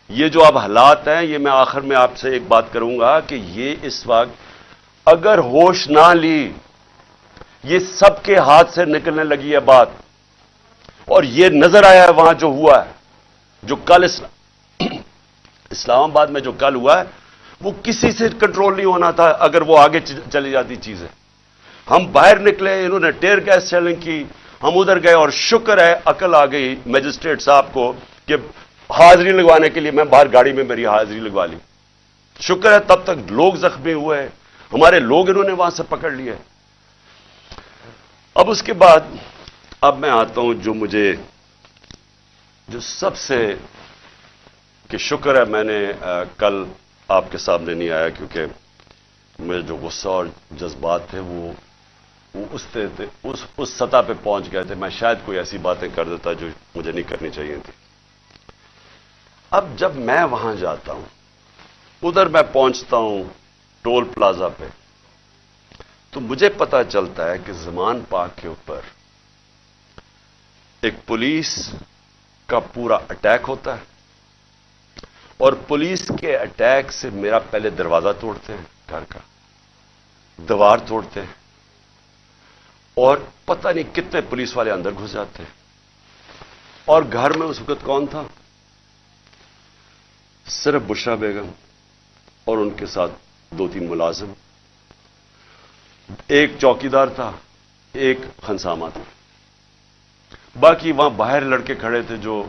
یہ جو اب حالات ہیں، یہ میں آخر میں آپ سے ایک بات کروں گا کہ یہ اس وقت اگر ہوش نہ لی، یہ سب کے ہاتھ سے نکلنے لگی ہے بات، اور یہ نظر آیا ہے وہاں جو ہوا ہے، جو کل اسلام آباد میں جو کل ہوا ہے، وہ کسی سے کنٹرول نہیں ہونا تھا اگر وہ آگے چلی جاتی چیزیں۔ ہم باہر نکلے، انہوں نے ٹیئر گیس شیلنگ کی، ہم ادھر گئے، اور شکر ہے عقل آ گئی میجسٹریٹ صاحب کو کہ حاضری لگوانے کے لیے میں باہر گاڑی میں میری حاضری لگوا لی. شکر ہے تب تک لوگ زخمی ہوئے ہیں, ہمارے لوگ انہوں نے وہاں سے پکڑ لیے. اب اس کے بعد اب میں آتا ہوں جو سب سے کہ شکر ہے میں نے کل آپ کے سامنے نہیں آیا, کیونکہ میرے جو غصہ اور جذبات تھے وہ اس سطح پہ پہنچ گئے تھے. میں شاید کوئی ایسی باتیں کر دیتا جو مجھے نہیں کرنی چاہیے تھی. اب جب میں وہاں جاتا ہوں, ادھر میں پہنچتا ہوں ٹول پلازا پہ, تو مجھے پتا چلتا ہے کہ زمان پاک کے اوپر ایک پولیس کا پورا اٹیک ہوتا ہے, اور پولیس کے اٹیک سے میرا پہلے دروازہ توڑتے ہیں, گھر کا دیوار توڑتے ہیں, اور پتہ نہیں کتنے پولیس والے اندر گھس جاتے ہیں. اور گھر میں اس وقت کون تھا؟ صرف بشرا بیگم اور ان کے ساتھ 2-3 ملازم, ایک چوکیدار تھا, ایک خنسامہ تھا. باقی وہاں باہر لڑکے کھڑے تھے جو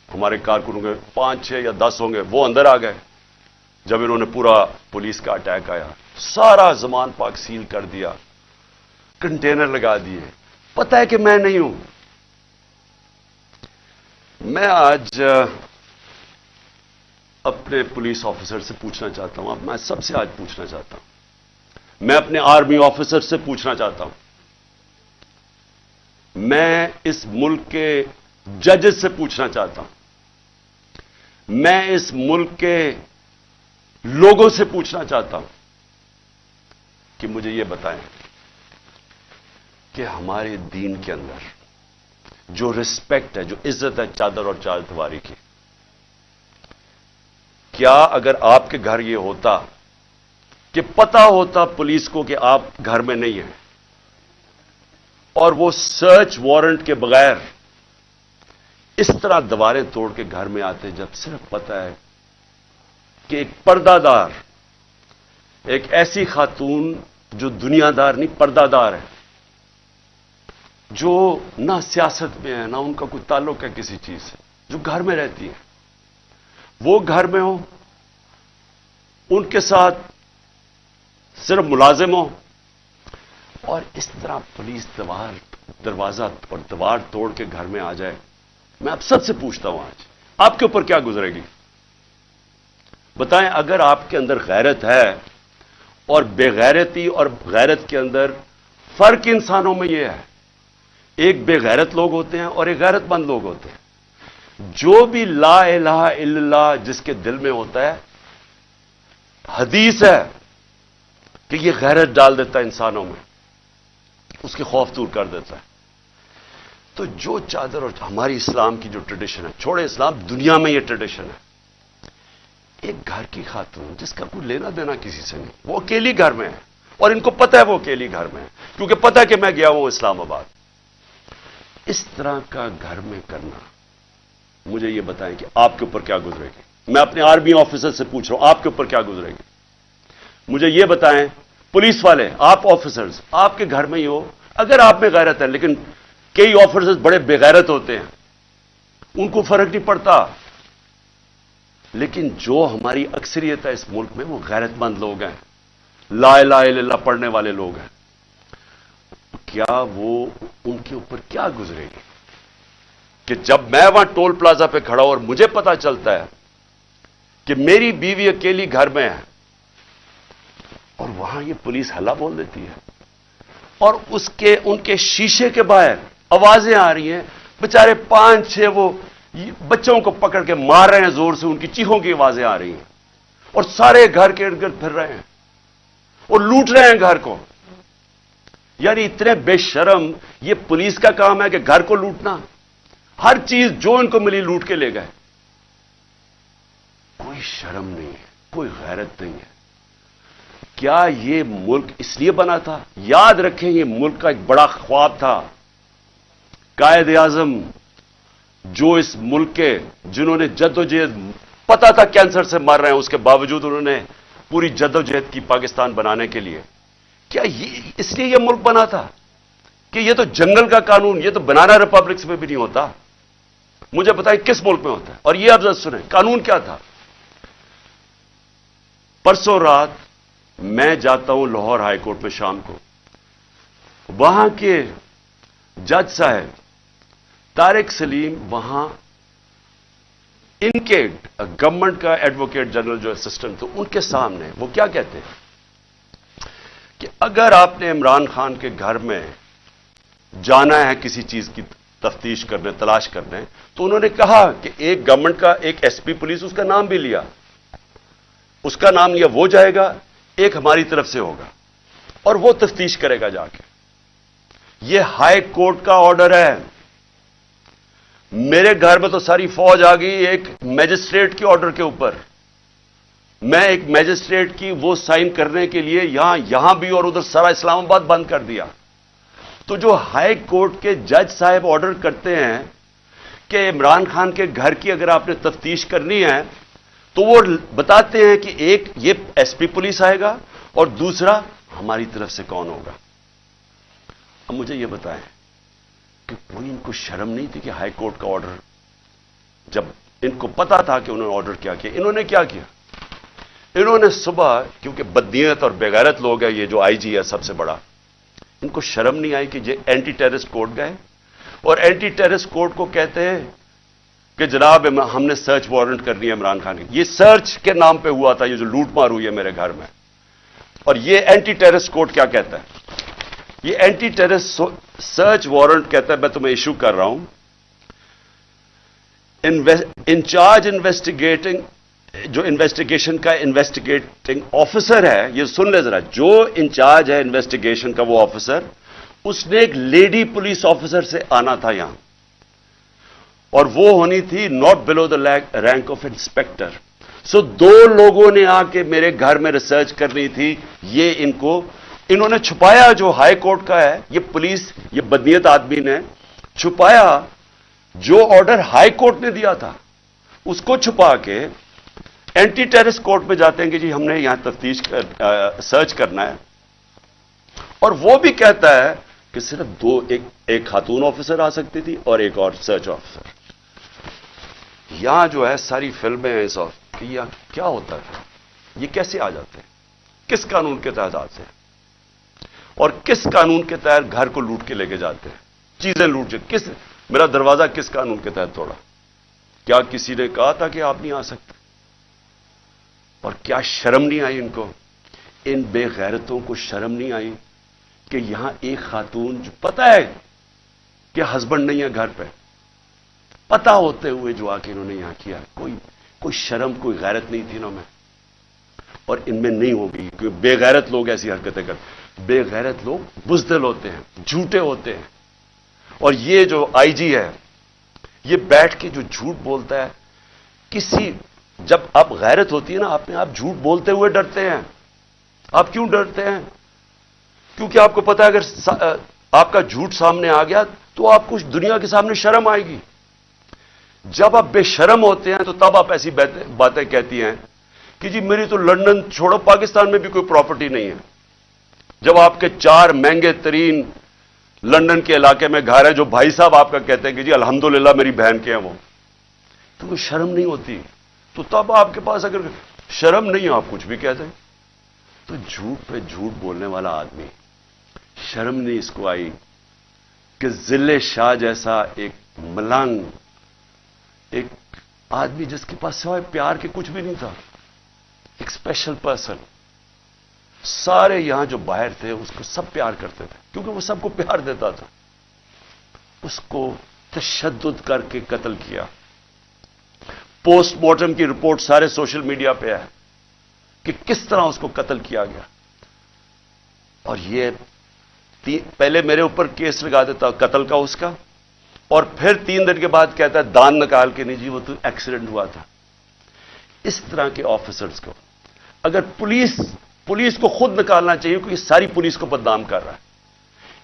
ہمارے کارکنوں کے 5-6 یا 10 ہوں گے, وہ اندر آ گئے جب انہوں نے پورا پولیس کا اٹیک آیا. سارا زمان پاک سیل کر دیا, کنٹینر لگا دیے. پتہ ہے کہ میں نہیں ہوں. میں آج اپنے پولیس آفیسر سے پوچھنا چاہتا ہوں, میں سب سے آج پوچھنا چاہتا ہوں, میں اپنے آرمی آفیسر سے پوچھنا چاہتا ہوں, میں اس ملک کے ججز سے پوچھنا چاہتا ہوں, میں اس ملک کے لوگوں سے پوچھنا چاہتا ہوں کہ مجھے یہ بتائیں کہ ہمارے دین کے اندر جو رسپیکٹ ہے, جو عزت ہے چادر اور چار دیواری کی, کیا اگر آپ کے گھر یہ ہوتا کہ پتا ہوتا پولیس کو کہ آپ گھر میں نہیں ہیں, اور وہ سرچ وارنٹ کے بغیر اس طرح دیواریں توڑ کے گھر میں آتے, جب صرف پتا ہے کہ ایک پردہ دار, ایک ایسی خاتون جو دنیا دار نہیں پردہ دار ہے, جو نہ سیاست میں ہے نہ ان کا کوئی تعلق ہے کسی چیز سے, جو گھر میں رہتی ہے, وہ گھر میں ہو, ان کے ساتھ صرف ملازم ہو, اور اس طرح پولیس دروازہ اور دیوار توڑ کے گھر میں آ جائے. میں اب سب سے پوچھتا ہوں آج آپ کے اوپر کیا گزرے گی؟ بتائیں. اگر آپ کے اندر غیرت ہے, اور بے غیرتی اور غیرت کے اندر فرق انسانوں میں یہ ہے, ایک بے غیرت لوگ ہوتے ہیں اور ایک غیرت مند لوگ ہوتے ہیں. جو بھی لا الہ الا اللہ جس کے دل میں ہوتا ہے, حدیث ہے کہ یہ غیرت ڈال دیتا ہے انسانوں میں, اس کے خوف دور کر دیتا ہے. تو جو چادر اور ہماری اسلام کی جو ٹریڈیشن ہے, چھوڑے اسلام, دنیا میں یہ ٹریڈیشن ہے, ایک گھر کی خاتون جس کا کوئی لینا دینا کسی سے نہیں, وہ اکیلی گھر میں ہے, اور ان کو پتہ ہے وہ اکیلی گھر میں ہے, کیونکہ پتہ ہے کہ میں گیا ہوں اسلام آباد. اس طرح کا گھر میں کرنا, مجھے یہ بتائیں کہ آپ کے اوپر کیا گزرے گی؟ میں اپنے آرمی آفیسر سے پوچھ رہا ہوں, آپ کے اوپر کیا گزرے گی؟ مجھے یہ بتائیں. پولیس والے, آپ آفیسرز, آپ کے گھر میں ہی ہو, اگر آپ میں غیرت ہے, لیکن کئی آفیسرز بڑے بے غیرت ہوتے ہیں, ان کو فرق نہیں پڑتا. لیکن جو ہماری اکثریت ہے اس ملک میں, وہ غیرت مند لوگ ہیں, لا الہ الا اللہ پڑھنے والے لوگ ہیں. کیا وہ ان کے اوپر کیا گزرے گی کہ جب میں وہاں ٹول پلازا پہ کھڑا ہوں اور مجھے پتا چلتا ہے کہ میری بیوی اکیلی گھر میں ہے, اور وہاں یہ پولیس ہلا بول دیتی ہے, اور ان کے شیشے کے باہر آوازیں آ رہی ہیں, بےچارے 5-6 وہ بچوں کو پکڑ کے مار رہے ہیں زور سے, ان کی چیخوں کی آوازیں آ رہی ہیں, اور سارے گھر کے ارد گرد پھر رہے ہیں اور لوٹ رہے ہیں گھر کو. یعنی اتنے بے شرم, یہ پولیس کا کام ہے کہ گھر کو لوٹنا, ہر چیز جو ان کو ملی لوٹ کے لے گئے. کوئی شرم نہیں ہے, کوئی غیرت نہیں ہے. کیا یہ ملک اس لیے بنا تھا؟ یاد رکھیں, یہ ملک کا ایک بڑا خواب تھا. قائد اعظم جو اس ملک کے, جنہوں نے جدوجہد, پتا تھا کینسر سے مر رہے ہیں, اس کے باوجود انہوں نے پوری جدوجہد کی پاکستان بنانے کے لیے. کیا اس لیے یہ ملک بنا تھا کہ یہ تو جنگل کا قانون, یہ تو بنانا ریپبلکس میں بھی نہیں ہوتا. مجھے بتائیں کس ملک میں ہوتا ہے؟ اور یہ آپ ذرا سنیں قانون کیا تھا. پرسوں رات میں جاتا ہوں لاہور ہائی کورٹ میں شام کو. وہاں کے جج صاحب طارق سلیم وہاں ان کے گورنمنٹ کا ایڈوکیٹ جنرل جو اسسٹنٹ تھے ان کے سامنے وہ کیا کہتے ہیں کہ اگر آپ نے عمران خان کے گھر میں جانا ہے کسی چیز کی تفتیش کرنے تلاش کرنے تو انہوں نے کہا کہ ایک گورنمنٹ کا ایک ایس پی پولیس اس کا نام بھی لیا اس کا نام لیا وہ جائے گا ایک ہماری طرف سے ہوگا اور وہ تفتیش کرے گا جا کے. یہ ہائی کورٹ کا آرڈر ہے. میرے گھر میں تو ساری فوج آ گئی ایک میجسٹریٹ کے آرڈر کے اوپر. میں ایک میجسٹریٹ کی وہ سائن کرنے کے لیے یہاں بھی اور ادھر سارا اسلام آباد بند کر دیا. تو جو ہائی کورٹ کے جج صاحب آرڈر کرتے ہیں کہ عمران خان کے گھر کی اگر آپ نے تفتیش کرنی ہے تو وہ بتاتے ہیں کہ ایک یہ ایس پی پولیس آئے گا اور دوسرا ہماری طرف سے کون ہوگا. اب مجھے یہ بتائیں کہ کوئی ان کو شرم نہیں تھی کہ ہائی کورٹ کا آرڈر جب ان کو پتا تھا کہ انہوں نے آرڈر کیا کیا انہوں نے کیا کیا انہوں نے صبح کیونکہ بدنیت اور بےغیرت لوگ ہیں یہ جو آئی جی ہے سب سے بڑا ان کو شرم نہیں آئی کہ یہ اینٹی ٹیررسٹ کورٹ گئے اور اینٹی ٹیررسٹ کورٹ کو کہتے ہیں کہ جناب ہم نے سرچ وارنٹ کرنی ہے عمران خان کی. یہ سرچ کے نام پہ ہوا تھا یہ جو لوٹ مار ہوئی ہے میرے گھر میں. اور یہ اینٹی ٹیررسٹ کورٹ کیا کہتا ہے یہ اینٹی ٹیررسٹ سرچ وارنٹ کہتا ہے میں تمہیں ایشو کر رہا ہوں انچارج انویسٹیگیٹنگ جو انویسٹیگیشن کا انویسٹیگیٹنگ آفیسر ہے یہ سن لے ذرا جو انچارج ہے انویسٹیگیشن کا وہ آفیسر اس نے ایک لیڈی پولیس آفیسر سے آنا تھا یہاں اور وہ ہونی تھی not below the rank of inspector. So دو لوگوں نے آ کے میرے گھر میں ریسرچ کرنی تھی. یہ انہوں نے چھپایا جو ہائی کورٹ کا ہے یہ پولیس یہ بدنیت آدمی نے چھپایا جو آرڈر ہائی کورٹ نے دیا تھا اس کو چھپا کے اینٹی ٹیررسٹ کورٹ میں جاتے ہیں کہ جی ہم نے یہاں تفتیش سرچ کرنا ہے اور وہ بھی کہتا ہے کہ صرف ایک خاتون آفیسر آ سکتی تھی اور ایک اور سرچ آفیسر. یہاں جو ہے ساری فلمیں ہیں کہ یہ کیا ہوتا ہے یہ کیسے آ جاتے ہیں کس قانون کے تحت آتے ہیں اور کس قانون کے تحت گھر کو لوٹ کے لے کے جاتے ہیں چیزیں لوٹ کے میرا دروازہ کس قانون کے تحت توڑا کیا کسی نے کہا تھا کہ آپ نہیں آ سکتے اور کیا شرم نہیں آئی ان کو ان بے غیرتوں کو شرم نہیں آئی کہ یہاں ایک خاتون جو پتہ ہے کہ ہسبینڈ نہیں ہے گھر پہ پتا ہوتے ہوئے جو آ کے انہوں نے یہاں کیا کوئی شرم کوئی غیرت نہیں تھی انہوں میں اور ان میں نہیں ہوگی کیونکہ بے غیرت لوگ ایسی حرکتیں کرتے بے غیرت لوگ بزدل ہوتے ہیں جھوٹے ہوتے ہیں اور یہ جو آئی جی ہے یہ بیٹھ کے جو جھوٹ بولتا ہے جب آپ غیرت ہوتی ہے نا آپ جھوٹ بولتے ہوئے ڈرتے ہیں. آپ کیوں ڈرتے ہیں کیونکہ آپ کو پتا ہے اگر آپ کا جھوٹ سامنے آ گیا تو آپ کو دنیا کے سامنے شرم آئے گی. جب آپ بے شرم ہوتے ہیں تو تب آپ ایسی باتیں کہتی ہیں کہ جی میری تو لندن چھوڑو پاکستان میں بھی کوئی پراپرٹی نہیں ہے. جب آپ کے 4 مہنگے ترین لندن کے علاقے میں گھر ہے جو بھائی صاحب آپ کا کہتے ہیں کہ جی الحمدللہ میری بہن کے ہیں وہ تو کوئی شرم نہیں ہوتی. تو تب آپ کے پاس اگر شرم نہیں آپ کچھ بھی کہتے ہیں تو جھوٹ پہ جھوٹ بولنے والا آدمی شرم نہیں اس کو آئی کہ ذل شاہ جیسا ایک ملنگ ایک آدمی جس کے پاس سوائے پیار کے کچھ بھی نہیں تھا ایک اسپیشل پرسن سارے یہاں جو باہر تھے اس کو سب پیار کرتے تھے کیونکہ وہ سب کو پیار دیتا تھا اس کو تشدد کر کے قتل کیا. پوسٹ مارٹم کی رپورٹ سارے سوشل میڈیا پہ ہے کہ کس طرح اس کو قتل کیا گیا اور یہ پہلے میرے اوپر کیس لگا دیتا قتل کا اس کا اور پھر 3 دن کے بعد کہتا ہے دان نکال کے نہیں جی وہ تو ایکسیڈنٹ ہوا تھا. اس طرح کے آفیسرز کو اگر پولیس کو خود نکالنا چاہیے کیونکہ ساری پولیس کو بدنام کر رہا ہے.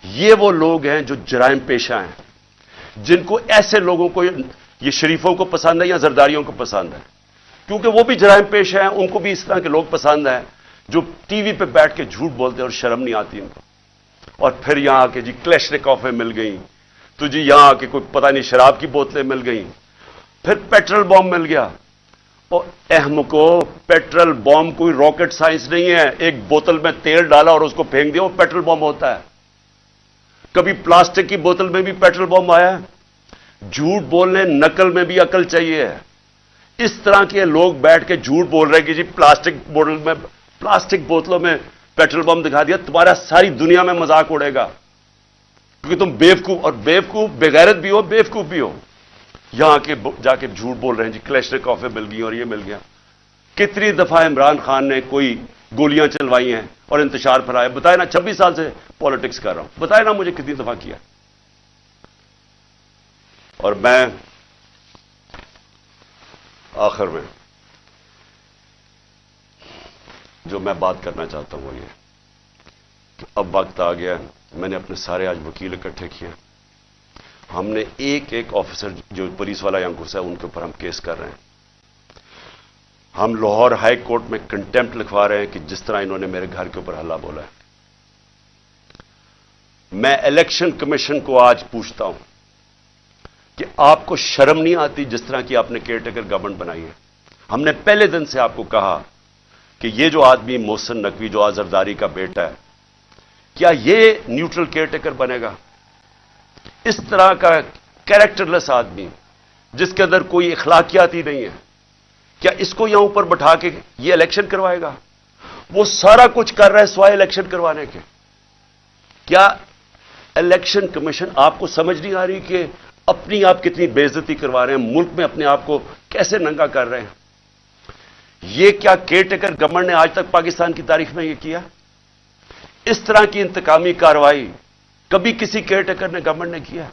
یہ وہ لوگ ہیں جو جرائم پیشہ ہیں جن کو ایسے لوگوں کو یہ شریفوں کو پسند ہے یا زرداریوں کو پسند ہے کیونکہ وہ بھی جرائم پیشہ ہیں ان کو بھی اس طرح کے لوگ پسند ہیں جو ٹی وی پہ بیٹھ کے جھوٹ بولتے ہیں اور شرم نہیں آتی ان کو اور پھر یہاں آ کے جی کلیشنکوفیں مل گئیں تو جی یہاں آ کے کوئی پتہ نہیں شراب کی بوتلیں مل گئیں پھر پیٹرول بم مل گیا. اور احمقو، پیٹرول بم کوئی راکٹ سائنس نہیں ہے. ایک بوتل میں تیل ڈالا اور اس کو پھینک دیا، وہ پیٹرول بم ہوتا ہے. کبھی پلاسٹک کی بوتل میں بھی پیٹرول بم آیا ہے. جھوٹ بولنے نقل میں بھی عقل چاہیے. اس طرح کے لوگ بیٹھ کے جھوٹ بول رہے ہیں کہ جی پلاسٹک بوتلوں میں پیٹرول بم دکھا دیا. تمہارا ساری دنیا میں مذاق اڑے گا، کیونکہ تم بیوقوف، اور بیوقوف بغیرت بھی ہو، بیوقوف بھی ہو. یہاں کے جا کے جھوٹ بول رہے ہیں جی کلیشنکوفیں مل گئی اور یہ مل گیا. کتنی دفعہ عمران خان نے کوئی گولیاں چلوائی ہیں اور انتشار پھیلایا؟ بتائے نا. 26 سال سے پالیٹکس کر رہا ہوں، بتائے نا مجھے کتنی دفعہ کیا. اور میں آخر میں جو میں بات کرنا چاہتا ہوں وہ یہ کہ اب وقت آ گیا. میں نے اپنے سارے آج وکیل اکٹھے کیے. ہم نے ایک ایک آفیسر جو پولیس والا یہاں گھسا ہے ان کے اوپر ہم کیس کر رہے ہیں. ہم لاہور ہائی کورٹ میں کنٹیمپٹ لکھوا رہے ہیں کہ جس طرح انہوں نے میرے گھر کے اوپر ہلہ بولا ہے. میں الیکشن کمیشن کو آج پوچھتا ہوں کہ آپ کو شرم نہیں آتی جس طرح کی آپ نے کیئر ٹیکر گورنمنٹ بنائی ہے؟ ہم نے پہلے دن سے آپ کو کہا کہ یہ جو آدمی محسن نقوی جو آزرداری کا بیٹا ہے، کیا یہ نیوٹرل کیئر ٹیکر بنے گا؟ اس طرح کا کیریکٹر لیس آدمی جس کے اندر کوئی اخلاقیات ہی نہیں ہے، کیا اس کو یہاں اوپر بٹھا کے یہ الیکشن کروائے گا؟ وہ سارا کچھ کر رہا ہے سوائے الیکشن کروانے کے. کیا الیکشن کمیشن آپ کو سمجھ نہیں آ رہی کہ اپنی آپ کتنی بے عزتی کروا رہے ہیں، ملک میں اپنے آپ کو کیسے ننگا کر رہے ہیں؟ یہ کیا کیئر ٹیکر گورنمنٹ نے آج تک پاکستان کی تاریخ میں یہ کیا؟ اس طرح کی انتقامی کارروائی کبھی کسی کیئر ٹیکر نے گورنمنٹ نے کیا؟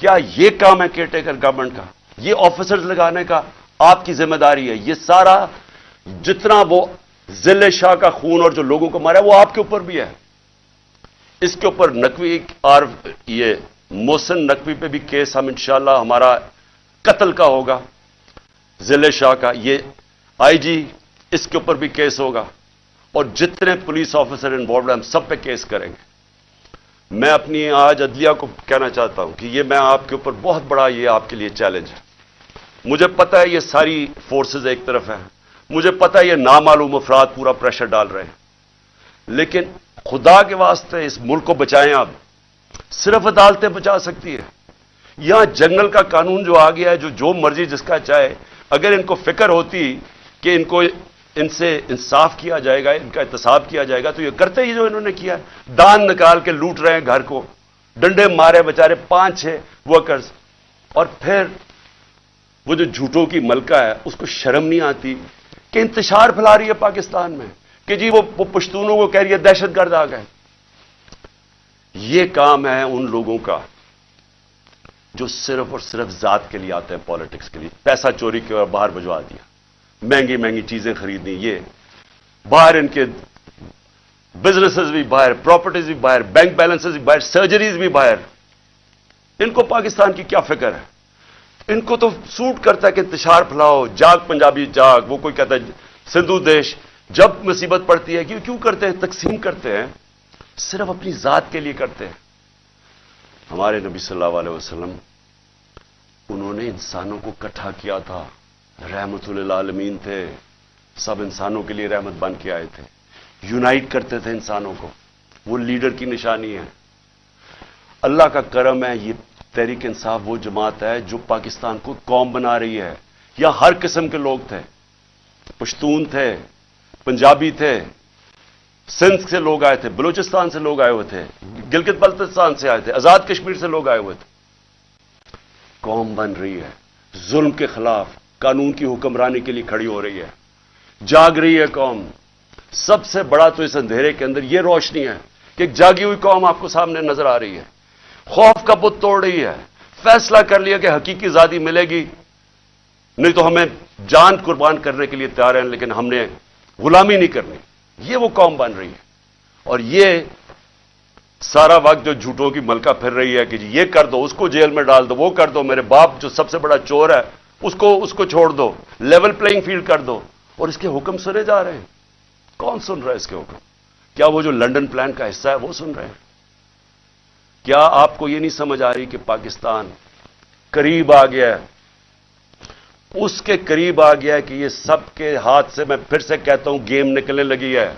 کیا یہ کام ہے کیئر ٹیکر گورنمنٹ کا؟ یہ آفیسرز لگانے کا آپ کی ذمہ داری ہے. یہ سارا جتنا وہ ضلع شاہ کا خون اور جو لوگوں کو مارا وہ آپ کے اوپر بھی ہے. اس کے اوپر نقوی اور یہ محسن نقوی پہ بھی کیس ہم انشاءاللہ ہمارا قتل کا ہوگا، ضلع شاہ کا. یہ آئی جی اس کے اوپر بھی کیس ہوگا، اور جتنے پولیس آفیسر انوالوڈ ہیں ہم سب پہ کیس کریں گے. میں اپنی آج عدلیہ کو کہنا چاہتا ہوں کہ یہ میں آپ کے اوپر بہت بڑا یہ آپ کے لیے چیلنج ہے. مجھے پتا ہے یہ ساری فورسز ایک طرف ہیں، مجھے پتا ہے یہ نامعلوم افراد پورا پریشر ڈال رہے ہیں، لیکن خدا کے واسطے اس ملک کو بچائیں. آپ صرف عدالتیں بچا سکتی ہے. یہاں جنگل کا قانون جو آ گیا ہے، جو مرضی جس کا چاہے، اگر ان کو فکر ہوتی کہ ان سے انصاف کیا جائے گا، ان کا احتساب کیا جائے گا، تو یہ کرتے ہی جو انہوں نے کیا. دان نکال کے لوٹ رہے ہیں گھر کو، ڈنڈے مارے بیچارے 5-6 ورکرز. اور پھر وہ جو جھوٹوں کی ملکہ ہے اس کو شرم نہیں آتی کہ انتشار پھیلا رہی ہے پاکستان میں کہ جی وہ پشتونوں کو کہہ رہی ہے دہشت گرد آ گئے. یہ کام ہے ان لوگوں کا جو صرف اور صرف ذات کے لیے آتے ہیں، پالیٹکس کے لیے. پیسہ چوری کے اور باہر بھجوا دیا، مہنگی مہنگی چیزیں خریدنی، یہ باہر ان کے بزنسز بھی باہر، پراپرٹیز بھی باہر، بینک بیلنسز بھی باہر، سرجریز بھی باہر. ان کو پاکستان کی کیا فکر ہے؟ ان کو تو سوٹ کرتا ہے کہ انتشار پھیلاؤ، جاگ پنجابی جاگ. وہ کوئی کہتا ہے سندھو دیش. جب مصیبت پڑتی ہے کیوں کرتے ہیں؟ تقسیم کرتے ہیں، صرف اپنی ذات کے لیے کرتے ہیں. ہمارے نبی صلی اللہ علیہ وسلم انہوں نے انسانوں کو اکٹھا کیا تھا، رحمت للعالمین تھے، سب انسانوں کے لیے رحمت بن کے آئے تھے، یونائٹ کرتے تھے انسانوں کو. وہ لیڈر کی نشانی ہے. اللہ کا کرم ہے، یہ تحریک انصاف وہ جماعت ہے جو پاکستان کو قوم بنا رہی ہے. یہاں ہر قسم کے لوگ تھے، پشتون تھے، پنجابی تھے، سندھ سے لوگ آئے تھے، بلوچستان سے لوگ آئے ہوئے تھے، گلگت بلتستان سے آئے تھے، آزاد کشمیر سے لوگ آئے ہوئے تھے. قوم بن رہی ہے، ظلم کے خلاف قانون کی حکمرانی کے لیے کھڑی ہو رہی ہے، جاگ رہی ہے قوم. سب سے بڑا تو اس اندھیرے کے اندر یہ روشنی ہے کہ ایک جاگی ہوئی قوم آپ کو سامنے نظر آ رہی ہے، خوف کا بت توڑ رہی ہے، فیصلہ کر لیا کہ حقیقی آزادی ملے گی، نہیں تو ہمیں جان قربان کرنے کے لیے تیار ہیں، لیکن ہم نے غلامی نہیں کرنی. یہ وہ قوم بن رہی ہے. اور یہ سارا وقت جو جھوٹوں کی ملکہ پھر رہی ہے کہ جی یہ کر دو، اس کو جیل میں ڈال دو، وہ کر دو، میرے باپ جو سب سے بڑا چور ہے اس کو چھوڑ دو، لیول پلینگ فیلڈ کر دو. اور اس کے حکم سنے جا رہے ہیں. کون سن رہا ہے اس کے حکم؟ کیا وہ جو لنڈن پلان کا حصہ ہے وہ سن رہے ہیں؟ کیا آپ کو یہ نہیں سمجھ آ رہی کہ پاکستان قریب آ گیا ہے اس کے قریب آ گیا کہ یہ سب کے ہاتھ سے، میں پھر سے کہتا ہوں، گیم نکلنے لگی ہے.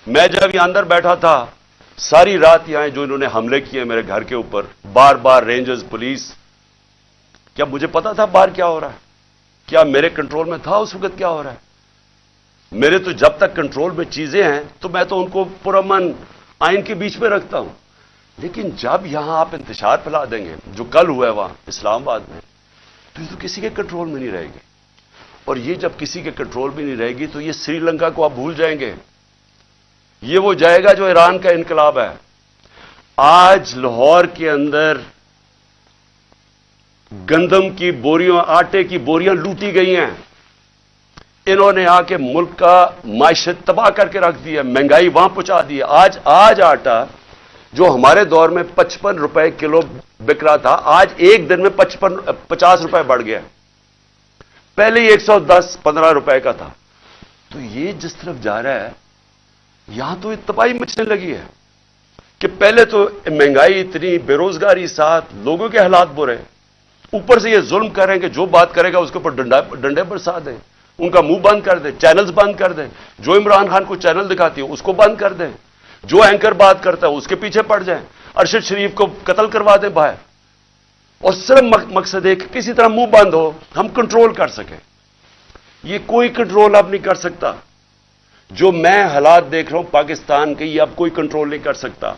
میں جب یہاں اندر بیٹھا تھا، ساری رات یہاں جو انہوں نے حملے کیے میرے گھر کے اوپر، بار بار رینجرز، پولیس، کیا مجھے پتا تھا باہر کیا ہو رہا ہے؟ کیا میرے کنٹرول میں تھا اس وقت کیا ہو رہا ہے؟ میرے تو جب تک کنٹرول میں چیزیں ہیں تو میں تو ان کو پرامن آئین کے بیچ میں رکھتا ہوں. لیکن جب یہاں آپ انتشار پھیلا دیں گے، جو کل ہوا ہے وہاں اسلام آباد میں، تو یہ تو کسی کے کنٹرول میں نہیں رہے گی. اور یہ جب کسی کے کنٹرول میں نہیں رہے گی تو یہ سری لنکا کو آپ بھول جائیں گے. یہ وہ جائے گا جو ایران کا انقلاب ہے. آج لاہور کے اندر گندم کی بوریاں، آٹے کی بوریاں لوٹی گئی ہیں. انہوں نے آ کے ملک کا معیشت تباہ کر کے رکھ دی ہے، مہنگائی وہاں پہنچا دی ہے. آج آٹا جو ہمارے دور میں 55 روپے کلو بک رہا تھا، آج ایک دن میں 50 روپے بڑھ گیا. پہلے ہی 110-15 روپے کا تھا. تو یہ جس طرف جا رہا ہے، یہاں تو تباہی مچنے لگی ہے کہ پہلے تو مہنگائی اتنی، بے روزگاری ساتھ، لوگوں کے حالات برے، اوپر سے یہ ظلم کریں کہ جو بات کرے گا اس کے اوپر ڈنڈے برسا دیں، ان کا منہ بند کر دیں، چینلز بند کر دیں. جو عمران خان کو چینل دکھاتی ہے اس کو بند کر دیں، جو اینکر بات کرتا ہے اس کے پیچھے پڑ جائیں، ارشد شریف کو قتل کروا دیں باہر. اور صرف مقصد ہے کہ کسی طرح منہ بند ہو، ہم کنٹرول کر سکیں. یہ کوئی کنٹرول اب نہیں کر سکتا. جو میں حالات دیکھ رہا ہوں پاکستان کے، یہ اب کوئی کنٹرول نہیں کر سکتا.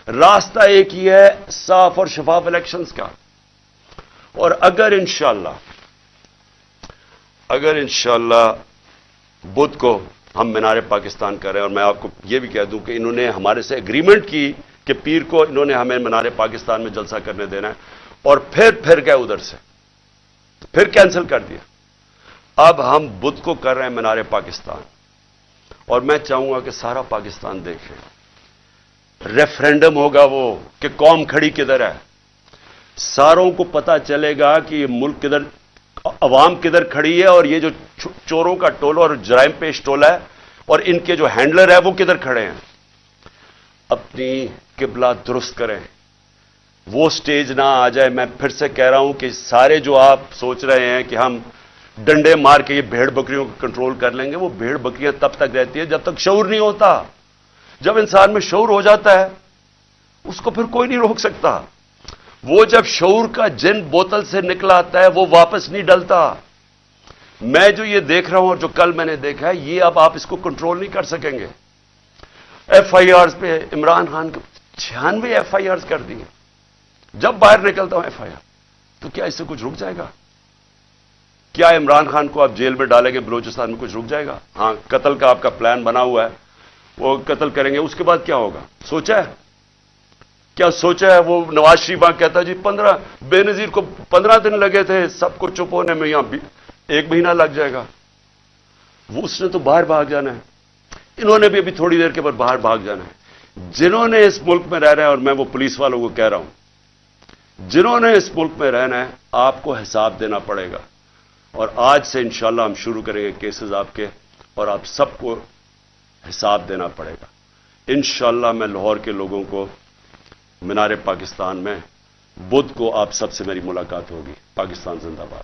راستہ ایک ہی ہے، صاف اور شفاف الیکشنز کا. اور اگر انشاءاللہ بدھ کو ہم مینار پاکستان کر رہے ہیں، اور میں آپ کو یہ بھی کہہ دوں کہ انہوں نے ہمارے سے اگریمنٹ کی کہ پیر کو انہوں نے ہمیں مینار پاکستان میں جلسہ کرنے دینا ہے، اور پھر گئے ادھر سے، پھر کینسل کر دیا. اب ہم بدھ کو کر رہے ہیں مینار پاکستان، اور میں چاہوں گا کہ سارا پاکستان دیکھے. ریفرینڈم ہوگا وہ کہ قوم کھڑی کدھر ہے. ساروں کو پتا چلے گا کہ یہ ملک کدھر، عوام کدھر کھڑی ہے، اور یہ جو چوروں کا ٹولہ اور جرائم پیش ٹولہ ہے اور ان کے جو ہینڈلر ہے وہ کدھر کھڑے ہیں. اپنی قبلہ درست کریں، وہ سٹیج نہ آ جائے. میں پھر سے کہہ رہا ہوں کہ سارے جو آپ سوچ رہے ہیں کہ ہم ڈنڈے مار کے یہ بھیڑ بکریوں کو کنٹرول کر لیں گے، وہ بھیڑ بکریاں تب تک رہتی ہے جب تک شعور نہیں ہوتا. جب انسان میں شعور ہو جاتا ہے اس کو پھر کوئی نہیں روک سکتا. وہ جب شعور کا جن بوتل سے نکلا آتا ہے وہ واپس نہیں ڈلتا. میں جو یہ دیکھ رہا ہوں اور جو کل میں نے دیکھا ہے، یہ اب آپ اس کو کنٹرول نہیں کر سکیں گے. ایف آئی آرز پہ عمران خان کو 96 ایف آئی آرز کر دی. جب باہر نکلتا ہوں ایف آئی آر، تو کیا اس سے کچھ رک جائے گا؟ کیا عمران خان کو آپ جیل میں ڈالیں گے بلوچستان میں کچھ رک جائے گا؟ ہاں، قتل کا آپ کا پلان بنا ہوا ہے، وہ قتل کریں گے. اس کے بعد کیا ہوگا سوچا ہے؟ کیا سوچا ہے؟ وہ نواز شریف کہتا ہے جی 15 بے نظیر کو 15 دن لگے تھے سب کو چپ ہونے میں، یہاں 1 مہینہ لگ جائے گا. وہ اس نے تو باہر بھاگ جانا ہے. انہوں نے بھی ابھی تھوڑی دیر کے بعد باہر بھاگ جانا ہے. جنہوں نے اس ملک میں رہ رہا ہے، اور میں وہ پولیس والوں کو کہہ رہا ہوں، جنہوں نے اس ملک میں رہنا ہے آپ کو حساب دینا پڑے گا. اور آج سے انشاءاللہ ہم شروع کریں گے کیسز آپ کے، اور آپ سب کو حساب دینا پڑے گا. انشاءاللہ میں لاہور کے لوگوں کو مینار پاکستان میں بدھ کو آپ سب سے میری ملاقات ہوگی. پاکستان زندہ باد.